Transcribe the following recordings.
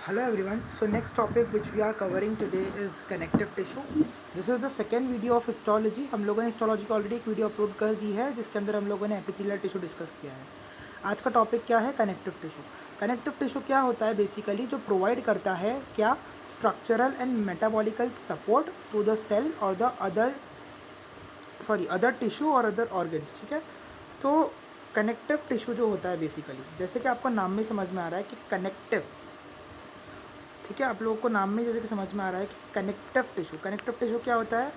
Hello everyone. So next topic which we are covering today is connective tissue. This is the second video of histology. हम लोगों ने histology की already एक video upload कर दी है जिसके अंदर हम लोगों ने एपिथेलियल टिश्यू डिस्कस किया है. आज का टॉपिक क्या है? Connective tissue. कनेक्टिव टिश्यू क्या होता है बेसिकली? जो प्रोवाइड करता है क्या structural and metabolical support to the cell और द अदर टिश्यू और अदर ऑर्गन्स. ठीक है, तो कनेक्टिव टिश्यू जो होता है बेसिकली, जैसे कि आपको नाम में समझ में आ रहा है कि कनेक्टिव, ठीक है, आप लोगों को नाम में जैसे कि समझ में आ रहा है कि कनेक्टिव टिश्यू. कनेक्टिव टिश्यू क्या होता है?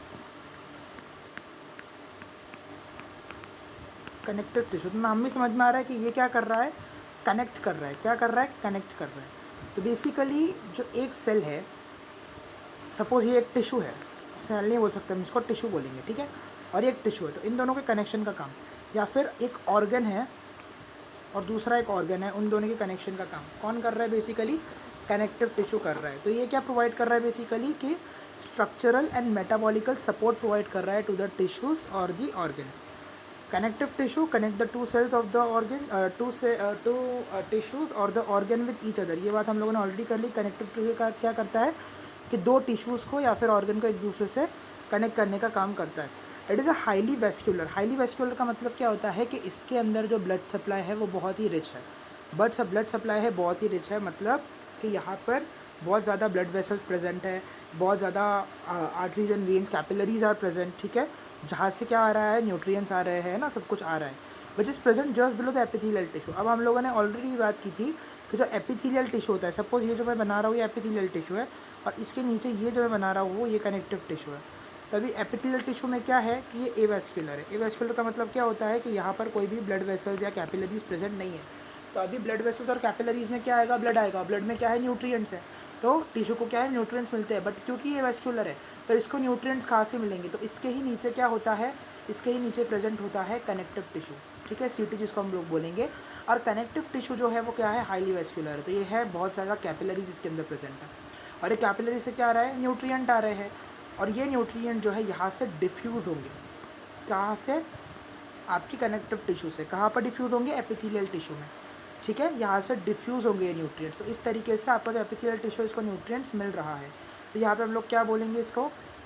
कनेक्टिव टिश्यू तो नाम में समझ में आ रहा है कि ये क्या कर रहा है? कनेक्ट कर रहा है. क्या कर रहा है? कनेक्ट कर रहा है. तो बेसिकली जो एक सेल है, सपोज ये एक टिश्यू है, सेल नहीं बोल सकते हम इसको, टिश्यू बोलेंगे, ठीक है, और ये एक टिश्यू है, तो इन दोनों के कनेक्शन का काम, या फिर एक ऑर्गन है और दूसरा एक ऑर्गन है, उन दोनों के कनेक्शन का काम कौन कर रहा है? बेसिकली कनेक्टिव टिश्यू कर रहा है. तो ये क्या प्रोवाइड कर रहा है बेसिकली कि structural and metabolical support provide कर रहा है टू द टिश्यूज और the organs. Connective tissue connect the to cells of the organ to tissues और the organ with each other. ये बात हम लोगों ने ऑलरेडी कर ली. कनेक्टिव टिश्यू का क्या करता है कि दो टिश्यूज़ को या फिर ऑर्गन को एक दूसरे से कनेक्ट करने का काम करता है. It is a highly vascular. Highly vascular का मतलब क्या होता है कि इसके अंदर जो ब्लड सप्लाई है वो बहुत ही रिच है. ब्लड सप्लाई है बहुत ही रिच है, मतलब कि यहाँ पर बहुत ज़्यादा ब्लड वेसल्स प्रेजेंट है, बहुत ज़्यादा arteries and veins, capillaries are present. ठीक है, जहाँ से क्या आ रहा है? न्यूट्रिएंट्स आ रहे हैं ना, सब कुछ आ रहा है, which is present just below the epithelial tissue. अब हम लोगों ने ऑलरेडी बात की थी कि जो एपिथेलियल टिश्यू होता है, सपोज ये जो मैं बना रहा हूँ ये एपिथेलियल टिश्यू है और इसके नीचे ये जो मैं बना रहा हूँ वो ये कनेक्टिव टिश्यू है. तभी एपिथेलियल टिश्यू में क्या है कि ये एवेस्क्यूलर है. एवेस्क्यूलर का मतलब क्या होता है कि यहाँ पर कोई भी ब्लड वेसल्स या कैपिलरीज प्रेजेंट नहीं है. तो अभी ब्लड वेसल्स और कैपिलरीज में क्या आएगा? ब्लड आएगा. ब्लड में क्या है? न्यूट्रिएंट्स है. तो टिश्यू को क्या है? न्यूट्रिएंट्स मिलते हैं. बट क्योंकि ये वेस्क्यूलर है तो इसको न्यूट्रिएंट्स कहाँ से मिलेंगे? तो इसके ही नीचे क्या होता है? इसके ही नीचे प्रेजेंट होता है कनेक्टिव टिश्यू. ठीक है, सीटी जिसको हम लोग बोलेंगे. और कनेक्टिव टिश्यू जो है वो क्या है? हाईली वेस्क्यूलर है. तो ये है बहुत ज़्यादा कैपिलरीज इसके अंदर प्रेजेंट है और ये कैपिलरी से क्या आ रहा है? न्यूट्रिएंट आ रहे हैं और ये न्यूट्रिएंट जो है यहाँ से डिफ्यूज़ होंगे. कहाँ से? आपकी कनेक्टिव टिश्यू से. कहाँ पर डिफ्यूज़ होंगे? एपिथेलियल टिश्यू में. ठीक है, यहाँ से डिफ्यूज़ होंगे ये न्यूट्रिएंट्स. तो इस तरीके से आपका जो एपिथेलियल टिश्यू इसको न्यूट्रिएंट्स मिल रहा है. तो यहाँ पे हम लोग क्या बोलेंगे इसको?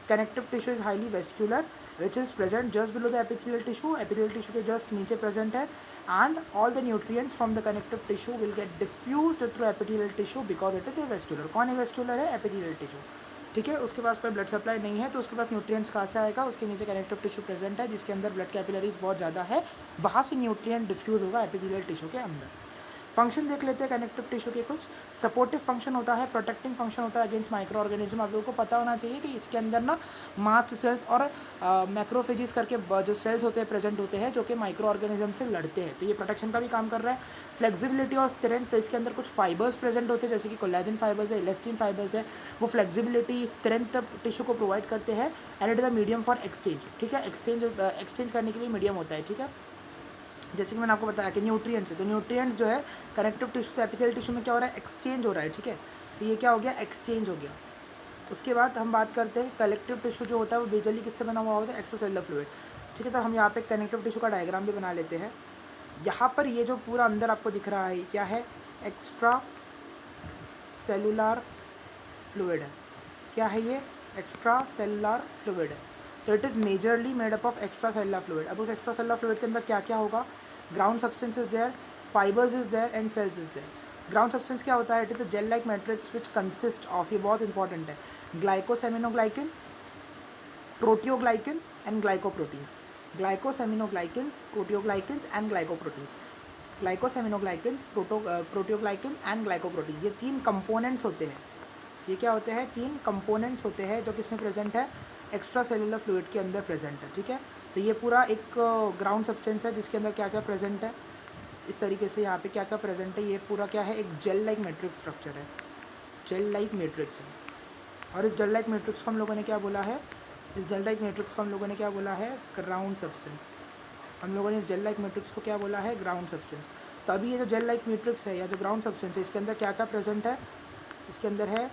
Connective tissue is highly vascular which is present just below the epithelial tissue. Epithelial tissue के जस्ट नीचे प्रेजेंट है and all the nutrients from the connective tissue will get diffused through epithelial tissue because it is a vascular. कौन है vascular? है epithelial tissue. ठीक है, उसके पास कोई ब्लड सप्लाई नहीं है तो उसके पास न्यूट्रिएंट्स कहाँ से आएगा? उसके नीचे कनेक्टिव टिश्यू प्रेजेंट है जिसके अंदर ब्लड कैपिलरीज बहुत ज़्यादा है, वहाँ से न्यूट्रिएंट डिफ्यूज़ होगा एपिथेलियल टिश्यू के अंदर. फंक्शन देख लेते हैं कनेक्टिव टिश्यू के. कुछ सपोर्टिव फंक्शन होता है, प्रोटेक्टिंग फंक्शन होता है अगेंस्ट माइक्रो ऑर्गेनिज्म. आप लोगों को पता होना चाहिए कि इसके अंदर ना मास्ट सेल्स और मैक्रोफेजिस करके जो सेल्स होते हैं प्रेजेंट होते हैं जो कि माइक्रो ऑर्गेनिज्म से लड़ते हैं. तो ये प्रोटेक्शन का भी काम कर रहा है. फ्लेक्सिबिलिटी और स्ट्रेंथ, तो इसके अंदर कुछ फाइबर्स प्रेजेंट होते हैं जैसे कि कोलेजन फाइबर्स है, इलास्टिन फाइबर्स है. वो फ्लेक्सिबिलिटी, स्ट्रेंथ टिश्यू को प्रोवाइड करते हैं and it is a medium for exchange. ठीक है, एक्सचेंज करने के लिए मीडियम होता है. ठीक है, जैसे कि मैंने आपको बताया कि न्यूट्रिएंट्स है, तो न्यूट्रिएंट्स जो है कनेक्टिव टिश्यू से एपिथेलियल टिश्यू में क्या हो रहा है? एक्सचेंज हो रहा है. ठीक है, तो ये क्या हो गया? एक्सचेंज हो गया. उसके बाद हम बात करते हैं कलेक्टिव टिश्यू जो होता है वो बेजली किससे बना हुआ होता है? Extracellular fluid. ठीक है, तो हम यहाँ पे कनेक्टिव टिश्यू का डायग्राम भी बना लेते हैं. यहाँ पर ये जो पूरा अंदर आपको दिख रहा है क्या है? एक्स्ट्रा सेलुलर फ्लूइड है. क्या है ये? एक्स्ट्रा सेलुलर फ्लूइड है. तो it is majorly made up of extra cellular fluid. अब उस एक्स्ट्रा सेलुलर फ्लूइड के अंदर क्या क्या होगा? Ground substance is there, fibers is there and cells is there. Ground substance क्या होता है? It is a gel like matrix which consist of, ये बहुत इंपॉर्टेंट है, glycosaminoglycan, proteoglycan and glycoproteins. Glycosaminoglycans, proteoglycans and glycoproteins. Glycosaminoglycans, proteoglycan and glycoprotein, ये तीन components होते हैं. ये क्या होते हैं? तीन कंपोनेंट्स होते हैं जो किसमें प्रेजेंट है? एक्स्ट्रा सेलुलर फ्लूइड के अंदर प्रेजेंट है. ठीक है, तो ये पूरा एक ग्राउंड सब्सटेंस है जिसके अंदर क्या क्या प्रेजेंट है. इस तरीके से यहाँ पे क्या क्या प्रेजेंट है? ये पूरा क्या है? एक जेल लाइक मैट्रिक्स स्ट्रक्चर है, जेल लाइक मैट्रिक्स है. और इस जेल लाइक मैट्रिक्स को हम लोगों ने क्या बोला है? इस जेल लाइक मैट्रिक्स को हम लोगों ने क्या बोला है? Ground substance. हम लोगों ने इस जेल लाइक मैट्रिक्स को क्या बोला है? Ground substance. तो अभी ये जो जेल लाइक मैट्रिक्स है या जो ग्राउंड सब्सटेंस है इसके अंदर क्या क्या प्रेजेंट है? इसके अंदर है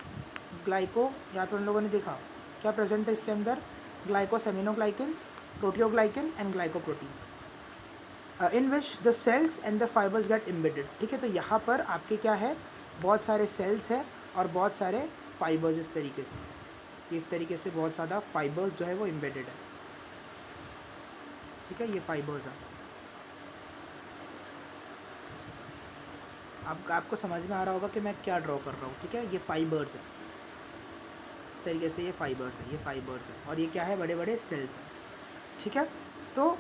ग्लाइको, यहाँ पर हम लोगों ने देखा क्या प्रेजेंट है इसके अंदर? Glycosaminoglycans, proteoglycan and glycoproteins in which the cells and the fibers get embedded. ठीक है, तो यहाँ पर आपके क्या है? बहुत सारे सेल्स है और बहुत सारे फाइबर्स इस तरीके से बहुत ज़्यादा फाइबर्स जो है वो एम्बेडेड है, ठीक है। ये फाइबर्स है। आपको समझ में आ रहा होगा कि मैं क्या ड्रॉ कर रहा हूँ, ठीक है। ये फाइबर्स है, इस तरीके से ये फाइबर्स है और ये क्या है, बड़े बड़े सेल्स हैं, ठीक है। तो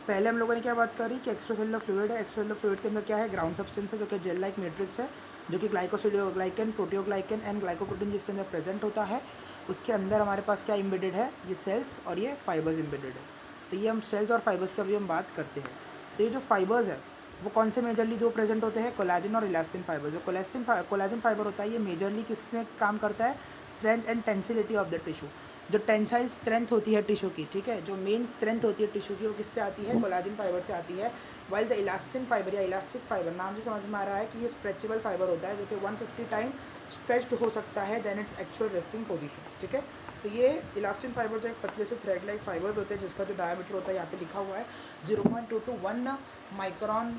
पहले हम लोगों ने क्या बात करी कि एक्स्ट्रासेलुलर फ्लूइड है। एक्स्ट्रासेलुलर फ्लूइड के अंदर क्या है, ग्राउंड सब्सटेंस है जो कि जेल लाइक मैट्रिक्स है, जो कि ग्लाइकोसिडोग्लाइकन, प्रोटियोग्लाइकन एंड ग्लाइकोप्रोटीन जिसके अंदर प्रेजेंट होता है। उसके अंदर हमारे पास क्या इम्बेडेड है, ये सेल्स और ये फाइबर्स इम्बेडेड है। तो ये हम सेल्स और फाइबर्स की अभी हम बात करते हैं। तो ये जो फाइबर्स है वो कौन से मेजरली जो प्रेजेंट होते हैं, कोलाजन और इलास्टिन फाइबर। जो कोलाजन फाइबर होता है ये मेजरली किस में काम करता है, strength and tensility of the tissue. जो टेंसाइल स्ट्रेंथ होती है टिश्यू की, ठीक है, जो मेन स्ट्रेंथ होती है टिश्यू की वो किससे आती है, कोलाजन फाइबर से आती है। वाइल द इलास्टिन फाइबर या इलास्टिक फाइबर, नाम से समझ में आ रहा है कि ये स्ट्रेचेबल फाइबर होता है जो कि 150 टाइम स्ट्रेच्ड हो सकता है then it's actual resting position, ठीक है। तो ये इलास्टिन फाइबर जो एक पतले से थ्रेड लाइक फाइबर्स होते हैं जिसका जो डायमीटर होता है यहाँ पे लिखा हुआ है 0.2 to 1 माइक्रोन,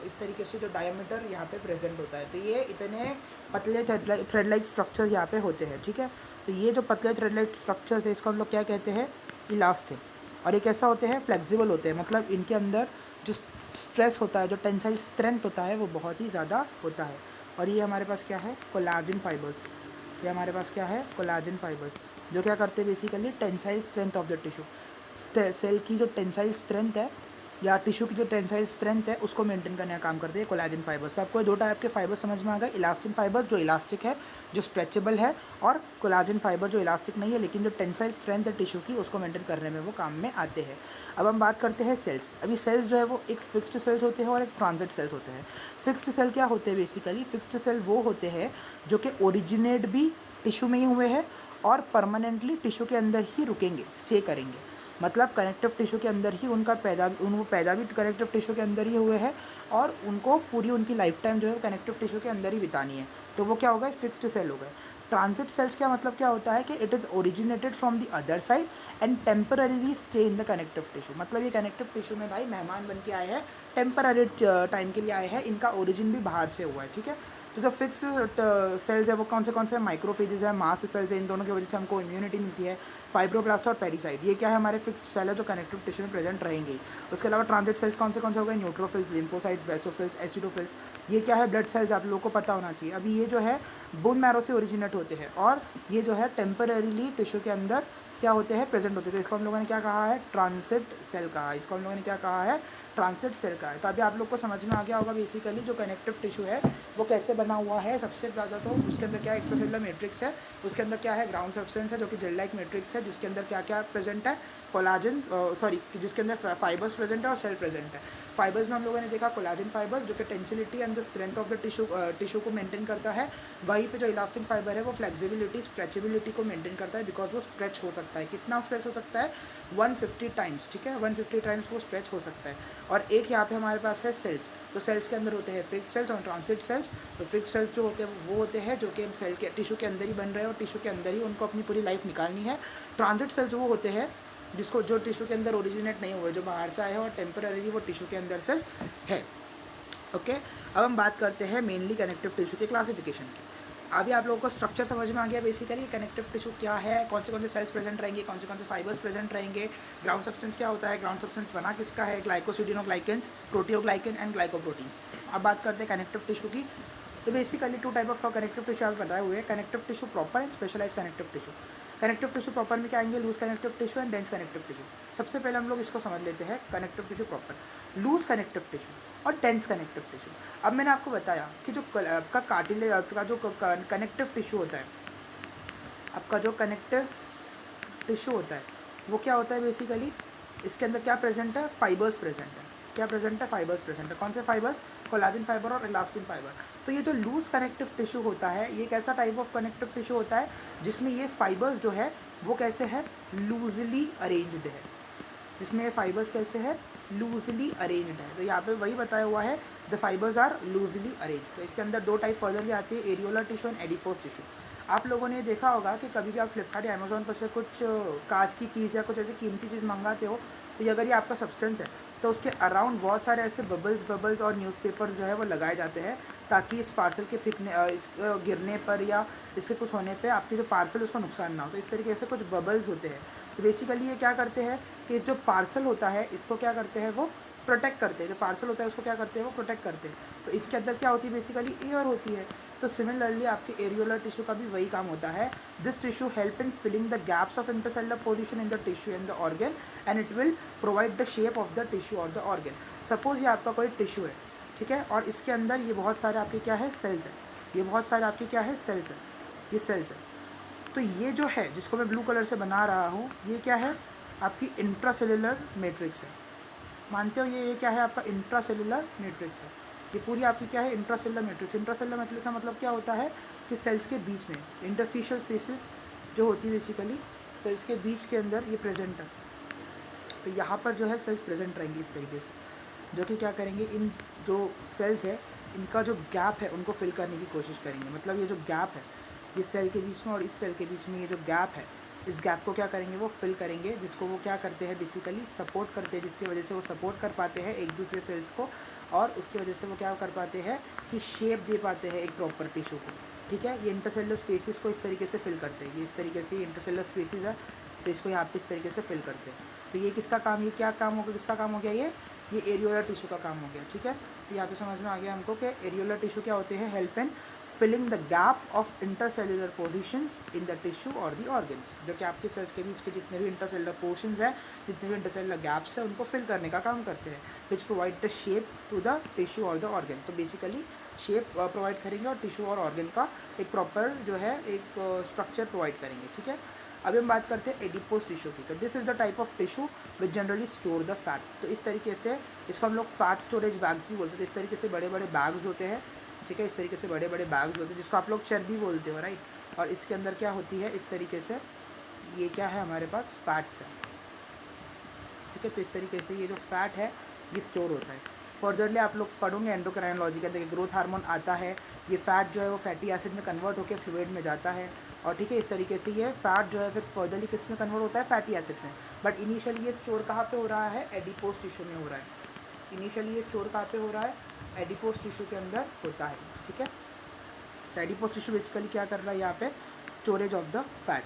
इस तरीके से जो डायमीटर यहाँ पे प्रेजेंट होता है। तो ये इतने पतले थ्रेड लाइक स्ट्रक्चर यहाँ पे होते हैं, ठीक है। तो ये जो पतले थ्रेड लाइक स्ट्रक्चर्स है इसको हम लोग क्या कहते हैं, इलास्टिक। और ये कैसा होते हैं, फ्लेक्सिबल होते हैं, मतलब इनके अंदर जो स्ट्रेस होता है, जो टेंसाइल स्ट्रेंथ होता है वो बहुत ही ज़्यादा होता है। और ये हमारे पास क्या है, कोलाजन फाइबर्स। ये हमारे पास क्या है, कोलाजन फाइबर्स, जो क्या करते हैं basically tensile strength of the tissue. Cell की जो टेंसाइल स्ट्रेंथ है या टिश्यू की जो टेंसाइल स्ट्रेंथ है उसको मेंटेन करने का काम करते हैं कोलाजन फाइबर्स। तो आपको ये दो टाइप के फाइबर्स समझ में आ गए, इलास्टिन फाइबर्स जो इलास्टिक है, जो स्ट्रेचेबल है, और कोलाजन फाइबर जो इलास्टिक नहीं है लेकिन जो टेंसाइल स्ट्रेंथ है टिश्यू की उसको मेंटेन करने में वो काम में आते हैं। अब हम बात करते हैं सेल्स। अभी सेल्स जो है वो एक फिक्स्ड सेल्स होते हैं और एक ट्रांजिट सेल्स होते हैं। फिक्स्ड सेल क्या होते हैं, बेसिकली फिक्स्ड सेल वो होते हैं जो कि ओरिजिनेट भी टिश्यू में ही हुए हैं और परमानेंटली टिश्यू के अंदर ही रुकेंगे, स्टे करेंगे। मतलब कनेक्टिव टिश्यू के अंदर ही वो पैदा भी कनेक्टिव टिश्यू के अंदर ही हुए हैं और उनको पूरी उनकी लाइफ टाइम जो है कनेक्टिव टिश्यू के अंदर ही बितानी है। तो वो क्या हो गए, फिक्स्ड सेल हो गए। ट्रांजिट सेल्स क्या मतलब क्या होता है कि it is originated from the other side and temporarily stay in the connective tissue. मतलब ये कनेक्टिव टिश्यू में भाई मेहमान बन के आए हैं, टेम्पररी टाइम के लिए आए हैं, इनका ओरिजिन भी बाहर से हुआ है, ठीक है। तो जो फिक्स सेल्स है वो कौन से माइक्रोफेजेस है, मास्ट सेल्स है, इन दोनों की वजह से हमको इम्यूनिटी मिलती है। फाइब्रोब्लास्ट और पेरिसाइड ये क्या है, हमारे फिक्स सेल है जो कनेक्टिव टिश्यू में प्रेजेंट रहेंगे। उसके अलावा ट्रांजिट सेल्स कौन से हो गए, न्यूट्रोफिल्स, लिम्फोसाइट्स, बेसोफिल्स, एसिडोफिल्स। ये क्या है, ब्लड सेल्स, आप लोगों को पता होना चाहिए। अभी ये जो है बोन मैरो से ओरिजिनेट होते हैं और ये जो है टेम्पररीली टिश्यू के अंदर क्या होते हैं, प्रेजेंट होते हैं। तो इसको हम लोगों ने क्या कहा है, ट्रांजिट सेल कहा। इसको हम लोगों ने क्या कहा है, ट्रांजिट सेल का है। तो अभी आप लोग को समझ में आ गया होगा बेसिकली जो कनेक्टिव टिश्यू है वो कैसे बना हुआ है। सबसे ज़्यादा तो उसके अंदर क्या है, एक्स्ट्रासेलुलर मैट्रिक्स है, उसके अंदर क्या है, ग्राउंड सब्सटेंस है जो कि जेल लाइक मैट्रिक्स है, जिसके अंदर क्या क्या प्रेजेंट है, कोलाजन जिसके अंदर फाइबर्स प्रेजेंट है और सेल प्रेजेंट है। फाइबर्स में हम लोगों ने देखा कोलाजन फाइबर्स जो कि tensility and the strength of the tissue को मेंटेन करता है। वहीं पे जो इलास्टिन फाइबर है वो फ्लेक्सिबिलिटी, स्ट्रेचेबिलिटी को मेंटेन करता है, बिकॉज वो स्ट्रेच हो सकता है। कितना स्ट्रेच हो सकता है, 150 टाइम्स, ठीक है, 150 टाइम्स वो स्ट्रेच हो सकता है। और एक यहाँ पे हमारे पास है सेल्स। तो सेल्स के अंदर होते हैं फिक्स सेल्स और ट्रांजिट सेल्स। तो फिक्स सेल्स जो होते हैं वो होते हैं जो कि सेल के टिश्यू के अंदर ही बन रहे हैं और टिश्यू के अंदर ही उनको अपनी पूरी लाइफ निकालनी है। ट्रांजिट सेल्स वो होते हैं जिसको जो टिश्यू के अंदर ओरिजिनेट नहीं हुए, जो बाहर से आए हैं और टेम्पररी वो टिश्यू के अंदर सिर्फ है। ओके, अब हम बात करते हैं मेनली कनेक्टिव टिश्यू के क्लासिफिकेशन की। अभी आप लोगों को स्ट्रक्चर समझ में आ गया बेसिकली कनेक्टिव टिश्यू क्या है, कौन से सेल्स प्रेजेंट रहेंगे, कौन से फाइबर्स प्रेजेंट रहेंगे, ग्राउंड सब्सटेंस क्या होता है, ग्राउंड सब्सटेंस बना किसका है, ग्लाइकोसिडिनोग्लाइकेंस, प्रोटियोग्लाइकन एंड ग्लाइकोप्रोटीन्स। अब बात करते हैं कनेक्टिव टिश्यू की। तो basically two type of connective tissue आप बताए हुए हैं, connective tissue proper and specialise connective tissue. Connective tissue proper में क्या आएंगे, loose connective tissue and dense connective tissue. सबसे पहले हम लोग इसको समझ लेते हैं connective tissue proper, loose connective tissue और डेंस कनेक्टिव टिश्यू। अब मैंने आपको बताया कि जो आपका कार्टिलेज, आपका जो कनेक्टिव टिश्यू होता है, आपका जो कनेक्टिव टिश्यू होता है वो क्या होता है बेसिकली, इसके अंदर क्या प्रेजेंट है, फाइबर्स प्रेजेंट है। क्या प्रेजेंट है, फाइबर्स प्रेजेंट है। कौन से फाइबर्स, कोलाजन फाइबर और इलास्टिन फाइबर। तो ये जो लूज कनेक्टिव टिश्यू होता है ये कैसा टाइप ऑफ कनेक्टिव टिश्यू होता है जिसमें ये फाइबर्स जो है वो कैसे है, लूजली अरेंज्ड है, जिसमें ये फाइबर्स कैसे है, लूजली अरेंज्ड है। तो यहाँ पे वही बताया हुआ है, the fibres are loosely arranged. तो इसके अंदर दो टाइप फर्दरली आती है, areolar tissue and adipose tissue. आप लोगों ने देखा होगा कि कभी भी आप फ्लिपकार्ट या अमेजोन पर से कुछ कांच की चीज़ या कुछ ऐसी कीमती चीज़ मंगाते हो तो ये अगर ये आपका सब्सटेंस है तो उसके अराउंड बहुत सारे ऐसे बबल्स और न्यूज़पेपर जो है वो लगाए जाते हैं, ताकि इस पार्सल के इस गिरने पर या इससे कुछ होने पे आपकी जो पार्सल उसको नुकसान ना हो। तो इस तरीके से कुछ बबल्स होते हैं। तो बेसिकली ये क्या करते हैं कि जो पार्सल होता है इसको क्या करते हैं, वो प्रोटेक्ट करते हैं। जो पार्सल होता है उसको क्या करते हैं, वो प्रोटेक्ट करते हैं। तो इसके अंदर क्या होती है, बेसिकली एयर होती है। तो सिमिलरली आपके एरियोलर टिश्यू का भी वही काम होता है। This tissue help in filling the gaps of intercellular position in the tissue and the organ, and it will provide the shape of the tissue और द ऑर्गन। सपोज ये आपका कोई टिश्यू है, ठीक है, और इसके अंदर ये बहुत सारे आपके क्या है, सेल्स हैं। ये बहुत सारे आपके क्या है, सेल्स हैं। ये सेल्स हैं। तो ये जो है जिसको मैं ब्लू कलर से बना रहा हूँ, ये क्या है, आपकी इंट्रासेलुलर मैट्रिक्स है। मानते हो ये क्या है, आपका इंट्रासेलुलर मैट्रिक्स है। ये पूरी आपकी क्या है, इंट्रासेलुलर मैट्रिक्स। इंट्रासेलुलर मैट्रिक्स का मतलब क्या होता है कि सेल्स के बीच में इंटरस्टिशियल स्पेसिस जो होती है, बेसिकली सेल्स के बीच के अंदर ये प्रेजेंट है। तो यहाँ पर जो है सेल्स प्रेजेंट रहेंगी इस तरीके से, जो कि क्या करेंगे, इन जो सेल्स है इनका जो गैप है उनको फिल करने की कोशिश करेंगे। मतलब ये जो गैप है, ये सेल के बीच में और इस सेल के बीच में ये जो गैप है, इस गैप को क्या करेंगे, वो फिल करेंगे, जिसको वो क्या करते हैं, बेसिकली सपोर्ट करते हैं, जिसकी वजह से वो सपोर्ट कर पाते हैं एक दूसरे सेल्स को, और उसकी वजह से वो क्या कर पाते हैं कि शेप दे पाते हैं एक प्रॉपर टिश्यू को। ठीक है, ये इंटरसेलुलर स्पेसिस को इस तरीके से फिल करते हैं। ये इस तरीके से इंटरसेलुलर स्पेसिस है, तो इसको यहाँ पे इस तरीके से फिल करते हैं। तो ये किसका काम, ये क्या काम हो गया, किसका काम हो गया, ये एरियोलर टिश्यू का काम हो गया। ठीक है, तो यहाँ पे समझ में आ गया हमको कि एरियोलर टिश्यू क्या होते हैं, help in filling the gap of intercellular positions in the tissue और द ऑर्गन्स, जो कि आपके सेल्स के बीच के जितने भी इंटरसेलुलर पोर्शंस हैं, जितने भी इंटरसेलुलर गैप्स हैं, उनको फिल करने का काम करते हैं, which provide the shape to the tissue और द ऑर्गन। तो बेसिकली शेप प्रोवाइड करेंगे और टिश्यू और ऑर्गन का एक प्रॉपर जो है एक स्ट्रक्चर प्रोवाइड करेंगे। ठीक है, अभी हम बात करते हैं एडिपोज टिश्यू की। तो this is the type of tissue which generally store the fat. तो इस तरीके से इसको हम लोग फैट स्टोरेज बैग्स भी बोलते हैं। तो इस तरीके से बड़े बड़े बैग्स होते हैं। ठीक है, इस तरीके से बड़े बड़े बैग्स होते हैं, जिसको आप लोग चर्बी बोलते हो, राइट। और इसके अंदर क्या होती है, इस तरीके से ये क्या है, हमारे पास फैट्स है। ठीक है, तो इस तरीके से ये जो फैट है ये स्टोर होता है। फर्दरली आप लोग पढ़ोगे एंडोक्राइनोलॉजी के अंदर, ग्रोथ हार्मोन आता है, ये फैट जो है वो फैटी एसिड में कन्वर्ट होकर फ्लूइड में जाता है। और ठीक है, इस तरीके से ये फैट जो है फिर फर्दरली किस में कन्वर्ट होता है, फैटी एसिड में। बट इनिशियली ये स्टोर कहाँ पे हो रहा है, एडिपोज टिश्यू में हो रहा है। इनिशियली ये स्टोर कहाँ पे हो रहा है, एडिपोज टिश्यू के अंदर होता है। ठीक है, तो एडिपोज टिश्यू बेसिकली क्या कर रहा है यहाँ पे, स्टोरेज ऑफ द फैट।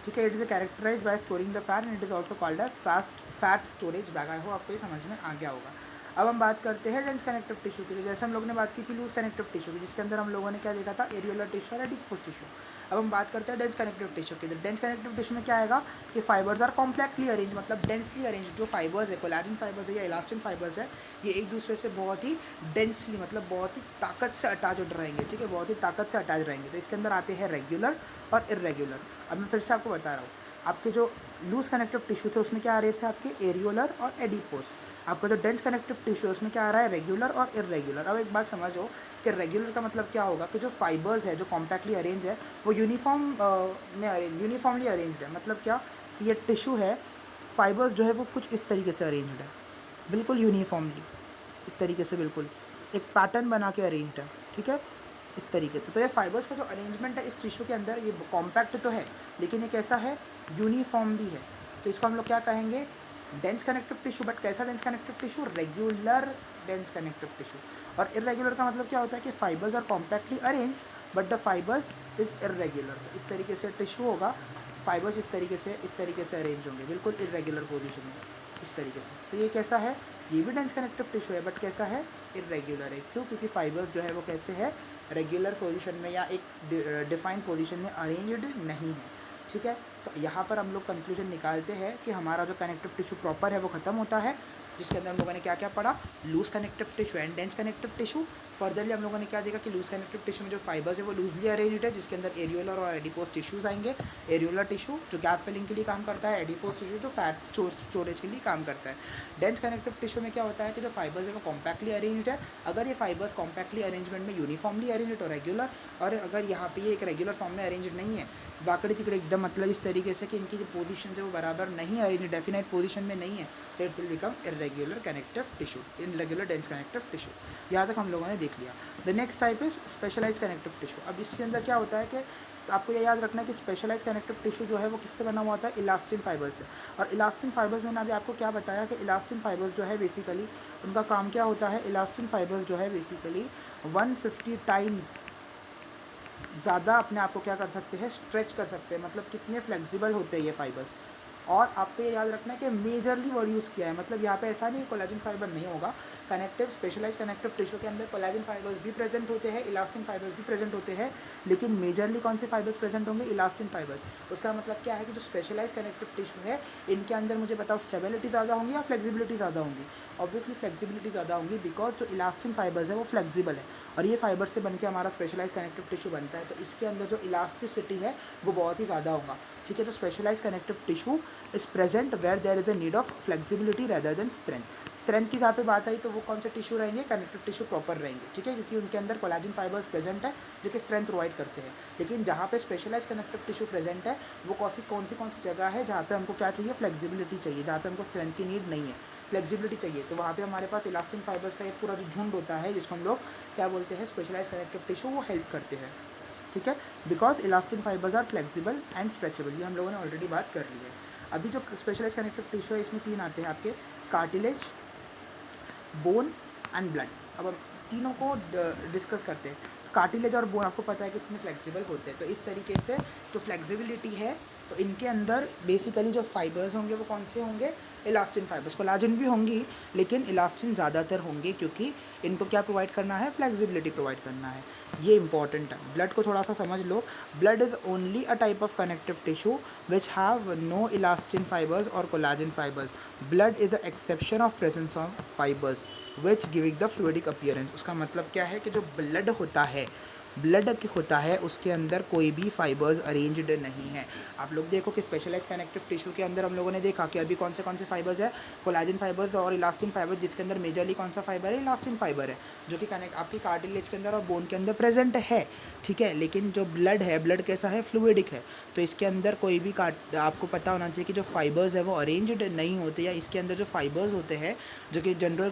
ठीक है, it is characterise by storing the fat and it is also called as fat storage bag. I hope आपको ये समझ में आ गया होगा। अब हम बात करते हैं डेंस कनेक्टिव टिश्यू की। तो जैसे हम लोगों ने बात की थी लूज कनेक्टिव टिश्यू की, जिसके अंदर हम लोगों ने क्या देखा था, एरियोलर टिश्यू और एडिपोज टिश्यू। अब हम बात करते हैं डेंस कनेक्टिव टिश्यू की। तो डेंस कनेक्टिव टिश्यू में क्या आएगा कि फाइबर्स आर कॉम्पैक्टली अरेंज, मतलब डेंसली अरेंज। जो फाइबर्स है, कोलाजन फाइबर्स है या इलास्टिन फाइबर्स है, ये एक दूसरे से बहुत ही डेंसली, मतलब बहुत ही ताकत से अटैच रहेंगे। ठीक है, बहुत ही ताकत से अटैच रहेंगे। तो इसके अंदर आते हैं रेगुलर और इरेगुलर। अब मैं फिर से आपको बता रहा हूँ, आपके जो लूज कनेक्टिव टिश्यू थे उसमें क्या आ रहे थे, आपके एरियोलर और एडिपोज। आपका जो डेंस कनेक्टिव टिश्यू है उसमें क्या आ रहा है, रेगुलर और इरेगुलर। अब एक बात समझो कि रेगुलर का मतलब क्या होगा कि जो फाइबर्स है, जो कॉम्पैक्टली अरेंज है, वो यूनिफॉर्मली अरेंज्ड है। मतलब क्या, ये टिश्यू है, फाइबर्स जो है वो कुछ इस तरीके से अरेंज्ड है, बिल्कुल यूनिफॉर्मली, इस तरीके से बिल्कुल एक पैटर्न बना के अरेंज्ड है। ठीक है, इस तरीके से। तो ये फाइबर्स का जो अरेंजमेंट है इस टिश्यू के अंदर, ये कॉम्पैक्ट तो है लेकिन ये कैसा है, यूनिफॉर्म भी है। तो इसको हम लोग क्या कहेंगे, डेंस कनेक्टिव टिश्यू। बट कैसा dense connective tissue, regular dense connective tissue. और इरेगुलर का मतलब क्या होता है कि fibres are compactly arrange but the fibres is irregular. तो इस तरीके से टिश्यू होगा, फाइबर्स इस तरीके से अरेंज होंगे, बिल्कुल इरेगुलर पोजीशन में, इस तरीके से। तो ये कैसा है, ये भी डेंस कनेक्टिव टिश्यू है, बट कैसा है, इरेगुलर है। क्यों, क्योंकि फाइबर्स जो है वो कैसे है, रेगुलर पोजीशन में या एक डिफाइंड पोजीशन में अरेंज्ड नहीं है। ठीक है, तो यहाँ पर हम लोग कंक्लूजन निकालते हैं कि हमारा जो कनेक्टिव टिश्यू प्रॉपर है वो ख़त्म होता है, जिसके अंदर हम लोगों ने क्या क्या पढ़ा, loose connective tissue and dense connective tissue. Furtherly हम लोगों ने क्या देखा कि लूज कनेक्टिव टिश्यू में जो फाइबर्स है वो लूजली अरेंज्ड है, जिसके अंदर एरियोलर और एडिपोज टिश्यूज आएंगे। एरियोलर टिश्यू जो गैप फिलिंग के लिए काम करता है, एडिपोज टिश्यू जो फैट स्टोरेज के लिए काम करता है। डेंस कनेक्टिव टिश्यू में क्या होता है कि जो फाइबर्स है वो कॉम्पैक्टली अरेंज्ड है। अगर ये फाइबर्स कॉम्पैक्टली अरेंजमेंट में यूनिफॉर्मली अरेंज्ड तो रेगुलर, और अगर यहाँ पे ये एक रेगुलर फॉर्म में अरेंज्ड नहीं है, बाकड़ी तिकड़े एकदम, मतलब इस तरीके से कि इनकी जो पोजीशन है वो बराबर नहीं अरेंज, डेफिनेट पोजीशन में नहीं है, तो it will become irregular connective tissue, irregular dense connective tissue. यहाँ तक हम लोगों ने देख लिया। The next type is specialised connective tissue. अब इसके अंदर क्या होता है कि तो आपको ये याद रखना है कि स्पेशलाइज कनेक्टिव टिश्यू जो है वो किससे बना हुआ होता है, इलास्टिन फाइबर से। और इलास्टिन फाइबर्स मैंने अभी आपको क्या बताया कि इलास्टिन फाइबर्स जो है बेसिकली उनका काम क्या होता है, इलास्टिन फाइबर्स जो है बेसिकली 150 टाइम्स ज़्यादा अपने आप को क्या कर सकते हैं, स्ट्रेच कर सकते हैं। मतलब कितने फ्लेक्सिबल होते हैं ये फाइबर्स। और आपको ये याद रखना है कि मेजरली वर्ड यूज़ किया है, मतलब यहाँ पे ऐसा नहीं कोलेजन फाइबर नहीं होगा। कनेक्टिव स्पेशलाइज कनेक्टिव टिश्यू के अंदर कोलेजन फाइबर्स भी प्रेजेंट होते हैं, इलास्टिन फाइबर्स भी प्रेजेंट होते हैं, लेकिन मेजरली कौन से फाइबर्स प्रेजेंट होंगे, इलास्टिन फाइबर्स। उसका मतलब क्या है कि जो स्पेशलाइज कनेक्टिव टिश्यू है इनके अंदर मुझे बताओ स्टेबिलिटी ज़्यादा होंगी या फ्लेक्सिबिलिटी ज़्यादा होंगी। ऑब्वियसली फ्लेक्सिबिलिटी ज़्यादा होंगी, बिकॉज जो इलास्टिन फाइबर्स है वो फ्लेक्सिबल है और ये फाइबर से बनकर हमारा स्पेशलाइज कनेक्टिव टिश्यू बनता है, तो इसके अंदर जो इलास्टिसिटी है वो बहुत ही ज़्यादा होगा। ठीक है, तो specialise connective tissue is present where there is a need of flexibility rather than strength. Strength की जहाँ पे बात आई तो वो कौन से टिश्यू रहेंगे, कनेक्टिव टिश्यू प्रॉपर रहेंगे। ठीक है, क्योंकि उनके अंदर कोलेजन फाइबर्स प्रेजेंट है जो कि स्ट्रेंथ प्रोवाइड करते हैं। लेकिन जहाँ पे स्पेशलाइज कनेक्टिव टिश्यू प्रेजेंट है वो कौन सी जगह है जहाँ पे हमको क्या चाहिए, फ्लेक्सिबिलिटी चाहिए, जहाँ पे हमको स्ट्रेंथ की नीड नहीं है, फ्लेक्सिबिलिटी चाहिए। तो वहाँ पे हमारे पास इलास्टिन फाइबर्स का एक पूरा जो झुंड होता है जिसको हम लोग क्या बोलते हैं, स्पेशलाइज कनेक्टिव टिश्यू, वो हेल्प करते हैं। ठीक है, because elastin fibres are flexible and stretchable, ये हम लोगों ने ऑलरेडी बात कर ली है। अभी जो स्पेशलाइज कनेक्टिव टिश्यू है इसमें 3 आते हैं आपके, कार्टिलेज, बोन एंड ब्लड। अब हम तीनों को डिस्कस करते हैं। कार्टिलेज और बोन आपको पता है कितने फ्लेक्सिबल होते हैं, तो इस तरीके से जो फ्लेक्सिबिलिटी है तो इनके अंदर बेसिकली जो फाइबर्स होंगे वो कौन से होंगे, इलास्टिन फाइबर्स। कोलाजन भी होंगी लेकिन इलास्टिन ज़्यादातर होंगे क्योंकि इनको क्या प्रोवाइड करना है, फ्लेक्सिबिलिटी प्रोवाइड करना है। ये इंपॉर्टेंट है। ब्लड को थोड़ा सा समझ लो। Blood is only a type of connective tissue which have no elastin fibers और collagen fibers. Blood is a exception of presence of fibers which giving the fluidic appearance. उसका मतलब क्या है कि जो ब्लड होता है, ब्लड होता है उसके अंदर कोई भी फाइबर्स अरेंज्ड नहीं है। आप लोग देखो कि स्पेशलाइज कनेक्टिव टिश्यू के अंदर हम लोगों ने देखा कि अभी कौन से फाइबर्स है, कोलाजन फाइबर्स और इलास्टिन फाइबर्स, जिसके अंदर मेजरली कौन सा फाइबर है, इलास्टिन फाइबर है, जो कि कनेक्ट आपकी कार्टिलेज के अंदर और बोन के अंदर प्रेजेंट है। ठीक है, लेकिन जो ब्लड है, ब्लड कैसा है, फ्लूइडिक है, तो इसके अंदर कोई भी आपको पता होना चाहिए कि जो फाइबर्स है वो अरेंज्ड नहीं होते, या इसके अंदर जो फाइबर्स होते हैं जो कि जनरल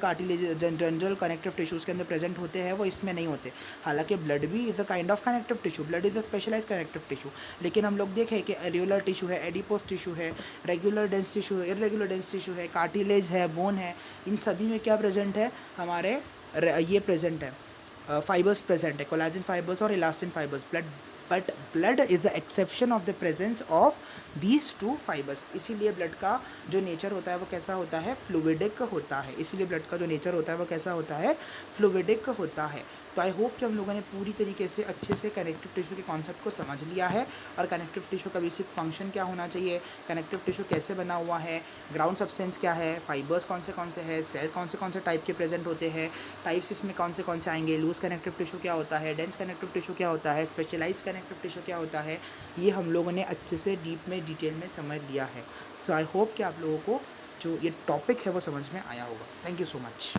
जनरल कनेक्टिव टिश्यूज़ के अंदर प्रेजेंट होते हैं वो इसमें नहीं होते। हालांकि ब्लड भी is a kind of connective tissue, blood is a specialise connective tissue, लेकिन हम लोग देखें कि एरियोलर टिश्यू है, एडिपोस टिश्यू है, रेगुलर डेंस टिश्यू है, इरेगुलर डेंस टिश्यू है, कार्टिलेज है, बोन है, इन सभी में क्या प्रेजेंट है, हमारे ये प्रेजेंट है, फाइबर्स प्रेजेंट है, कोलाजन फाइबर्स और elastin fibres. But blood is the exception of the presence of these two fibres. इसीलिए ब्लड का जो नेचर होता है वो कैसा होता है, फ्लूइडिक होता है। इसीलिए ब्लड का जो नेचर होता है वो कैसा होता है, फ्लूइडिक होता है। तो आई होप कि हम लोगों ने पूरी तरीके से अच्छे से कनेक्टिव टिश्यू के कॉन्सेप्ट को समझ लिया है, और कनेक्टिव टिश्यू का बेसिक फंक्शन क्या होना चाहिए, कनेक्टिव टिश्यू कैसे बना हुआ है, ग्राउंड सब्सटेंस क्या है, फाइबर्स कौन से हैं, सेल कौन से टाइप के प्रेजेंट होते हैं, टाइप्स इसमें कौन से आएंगे, लूज कनेक्टिव टिश्यू क्या होता है, डेंस कनेक्टिव टिश्यू क्या होता है, स्पेशलाइज्ड कनेक्टिव टिश्यू क्या होता है, ये हम लोगों ने अच्छे से डिटेल में समझ लिया है। सो आई होप कि आप लोगों को जो ये टॉपिक है वो समझ में आया होगा। Thank you so much.